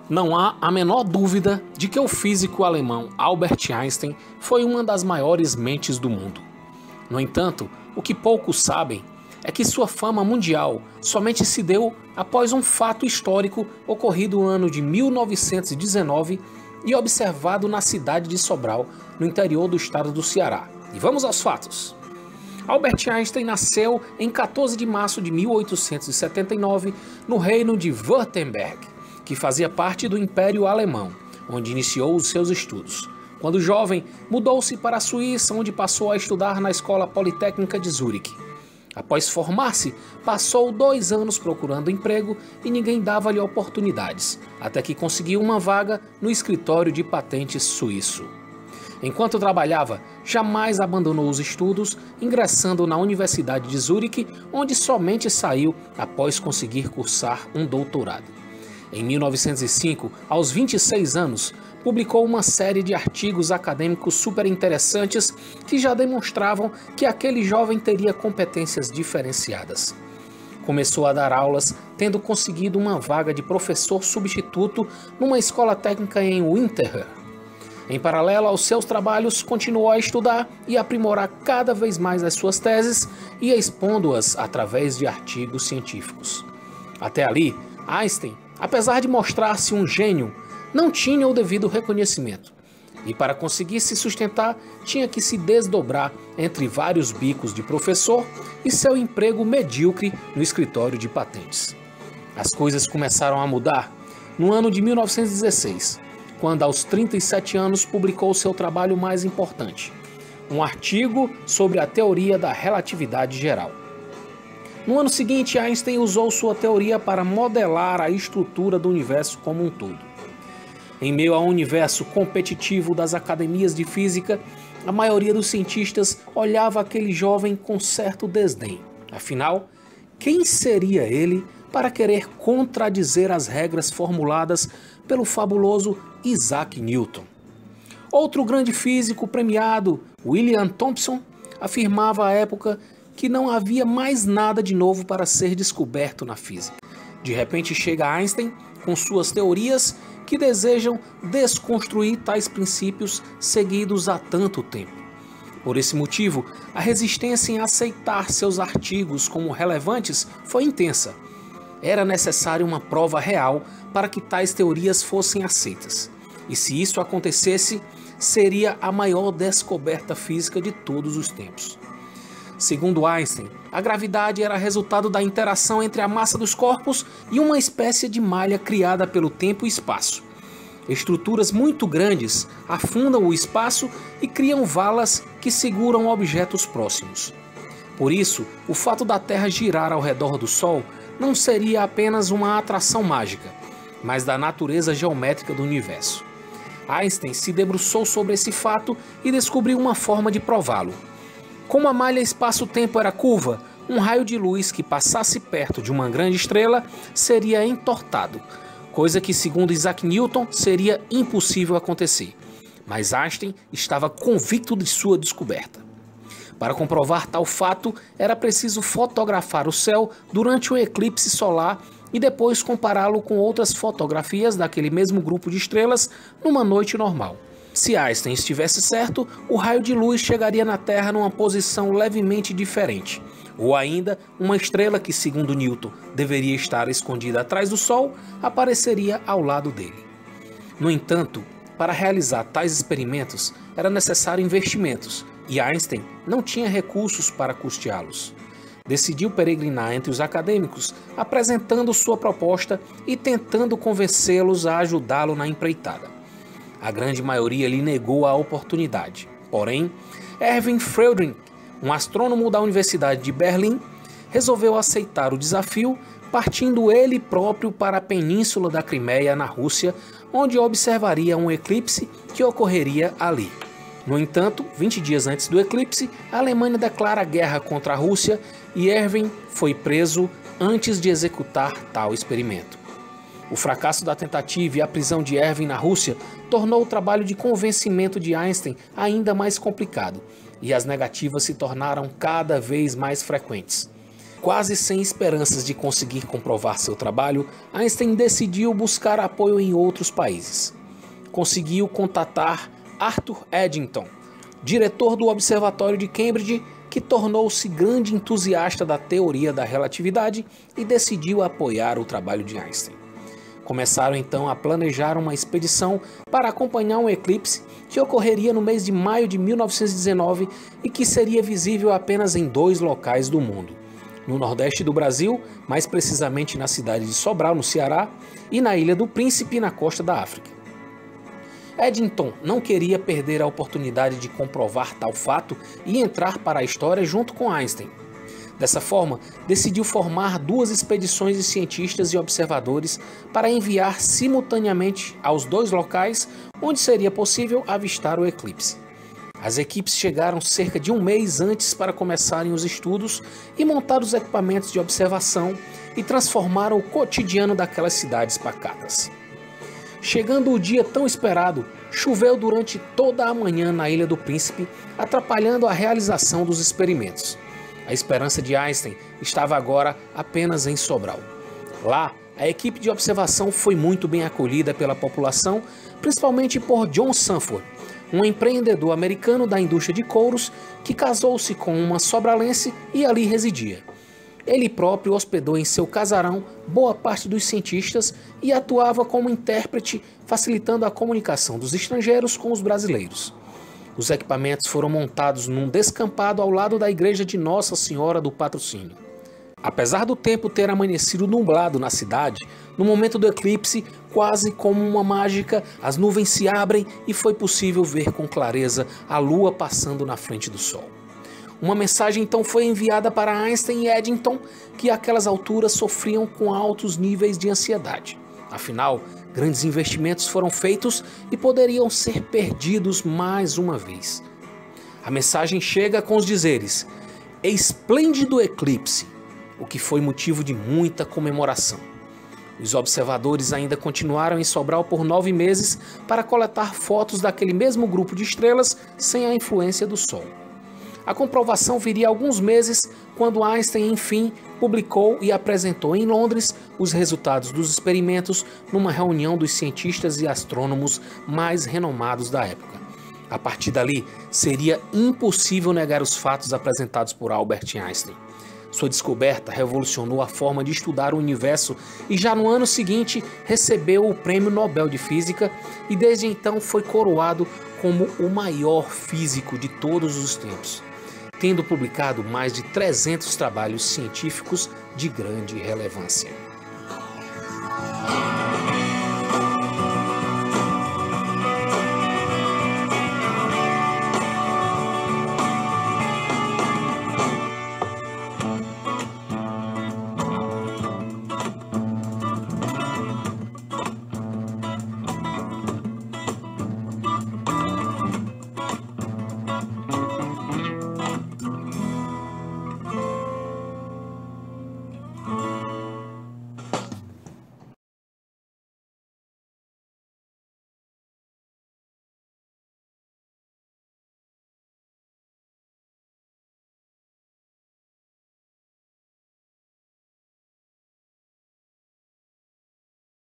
Não há a menor dúvida de que o físico alemão Albert Einstein foi uma das maiores mentes do mundo. No entanto, o que poucos sabem é que sua fama mundial somente se deu após um fato histórico ocorrido no ano de 1919 e observado na cidade de Sobral, no interior do estado do Ceará. E vamos aos fatos. Albert Einstein nasceu em 14 de março de 1879 no reino de Württemberg, que fazia parte do Império Alemão, onde iniciou os seus estudos. Quando jovem, mudou-se para a Suíça, onde passou a estudar na Escola Politécnica de Zurique. Após formar-se, passou 2 anos procurando emprego e ninguém dava-lhe oportunidades, até que conseguiu uma vaga no escritório de patentes suíço. Enquanto trabalhava, jamais abandonou os estudos, ingressando na Universidade de Zurique, onde somente saiu após conseguir cursar um doutorado. Em 1905, aos 26 anos, publicou uma série de artigos acadêmicos super interessantes que já demonstravam que aquele jovem teria competências diferenciadas. Começou a dar aulas, tendo conseguido uma vaga de professor substituto numa escola técnica em Winterthur. Em paralelo aos seus trabalhos, continuou a estudar e aprimorar cada vez mais as suas teses e expondo-as através de artigos científicos. Até ali, Einstein, apesar de mostrar-se um gênio, não tinha o devido reconhecimento. E para conseguir se sustentar, tinha que se desdobrar entre vários bicos de professor e seu emprego medíocre no escritório de patentes. As coisas começaram a mudar no ano de 1916, quando aos 37 anos publicou seu trabalho mais importante, um artigo sobre a teoria da relatividade geral. No ano seguinte, Einstein usou sua teoria para modelar a estrutura do universo como um todo. Em meio ao universo competitivo das academias de física, a maioria dos cientistas olhava aquele jovem com certo desdém. Afinal, quem seria ele para querer contradizer as regras formuladas pelo fabuloso Isaac Newton? Outro grande físico premiado, William Thomson, afirmava à época que não havia mais nada de novo para ser descoberto na física. De repente chega Einstein com suas teorias que desejam desconstruir tais princípios seguidos há tanto tempo. Por esse motivo, a resistência em aceitar seus artigos como relevantes foi intensa. Era necessária uma prova real para que tais teorias fossem aceitas. E se isso acontecesse, seria a maior descoberta física de todos os tempos. Segundo Einstein, a gravidade era resultado da interação entre a massa dos corpos e uma espécie de malha criada pelo tempo e espaço. Estruturas muito grandes afundam o espaço e criam valas que seguram objetos próximos. Por isso, o fato da Terra girar ao redor do Sol não seria apenas uma atração mágica, mas da natureza geométrica do universo. Einstein se debruçou sobre esse fato e descobriu uma forma de prová-lo. Como a malha espaço-tempo era curva, um raio de luz que passasse perto de uma grande estrela seria entortado, coisa que, segundo Isaac Newton, seria impossível acontecer. Mas Einstein estava convicto de sua descoberta. Para comprovar tal fato, era preciso fotografar o céu durante um eclipse solar e depois compará-lo com outras fotografias daquele mesmo grupo de estrelas numa noite normal. Se Einstein estivesse certo, o raio de luz chegaria na Terra numa posição levemente diferente. Ou ainda, uma estrela que, segundo Newton, deveria estar escondida atrás do Sol, apareceria ao lado dele. No entanto, para realizar tais experimentos, era necessário investimentos, e Einstein não tinha recursos para custeá-los. Decidiu peregrinar entre os acadêmicos, apresentando sua proposta e tentando convencê-los a ajudá-lo na empreitada. A grande maioria lhe negou a oportunidade. Porém, Erwin Friedrich, um astrônomo da Universidade de Berlim, resolveu aceitar o desafio, partindo ele próprio para a península da Crimeia, na Rússia, onde observaria um eclipse que ocorreria ali. No entanto, 20 dias antes do eclipse, a Alemanha declara guerra contra a Rússia e Erwin foi preso antes de executar tal experimento. O fracasso da tentativa e a prisão de Erwin na Rússia tornou o trabalho de convencimento de Einstein ainda mais complicado, e as negativas se tornaram cada vez mais frequentes. Quase sem esperanças de conseguir comprovar seu trabalho, Einstein decidiu buscar apoio em outros países. Conseguiu contatar Arthur Eddington, diretor do Observatório de Cambridge, que tornou-se grande entusiasta da teoria da relatividade e decidiu apoiar o trabalho de Einstein. Começaram então a planejar uma expedição para acompanhar um eclipse que ocorreria no mês de maio de 1919 e que seria visível apenas em 2 locais do mundo: no nordeste do Brasil, mais precisamente na cidade de Sobral, no Ceará, e na Ilha do Príncipe, na costa da África. Eddington não queria perder a oportunidade de comprovar tal fato e entrar para a história junto com Einstein. Dessa forma, decidiu formar 2 expedições de cientistas e observadores para enviar simultaneamente aos 2 locais onde seria possível avistar o eclipse. As equipes chegaram cerca de 1 mês antes para começarem os estudos e montar os equipamentos de observação e transformaram o cotidiano daquelas cidades pacatas. Chegando o dia tão esperado, choveu durante toda a manhã na Ilha do Príncipe, atrapalhando a realização dos experimentos. A esperança de Einstein estava agora apenas em Sobral. Lá, a equipe de observação foi muito bem acolhida pela população, principalmente por John Sanford, um empreendedor americano da indústria de couros que casou-se com uma sobralense e ali residia. Ele próprio hospedou em seu casarão boa parte dos cientistas e atuava como intérprete, facilitando a comunicação dos estrangeiros com os brasileiros. Os equipamentos foram montados num descampado ao lado da igreja de Nossa Senhora do Patrocínio. Apesar do tempo ter amanhecido nublado na cidade, no momento do eclipse, quase como uma mágica, as nuvens se abrem e foi possível ver com clareza a lua passando na frente do sol. Uma mensagem então foi enviada para Einstein e Eddington, que àquelas alturas sofriam com altos níveis de ansiedade. Afinal, grandes investimentos foram feitos e poderiam ser perdidos mais uma vez. A mensagem chega com os dizeres: "Esplêndido eclipse", o que foi motivo de muita comemoração. Os observadores ainda continuaram em Sobral por 9 meses para coletar fotos daquele mesmo grupo de estrelas sem a influência do Sol. A comprovação viria alguns meses, quando Einstein, enfim, publicou e apresentou em Londres os resultados dos experimentos numa reunião dos cientistas e astrônomos mais renomados da época. A partir dali, seria impossível negar os fatos apresentados por Albert Einstein. Sua descoberta revolucionou a forma de estudar o universo e já no ano seguinte recebeu o Prêmio Nobel de Física e desde então foi coroado como o maior físico de todos os tempos, tendo publicado mais de 300 trabalhos científicos de grande relevância.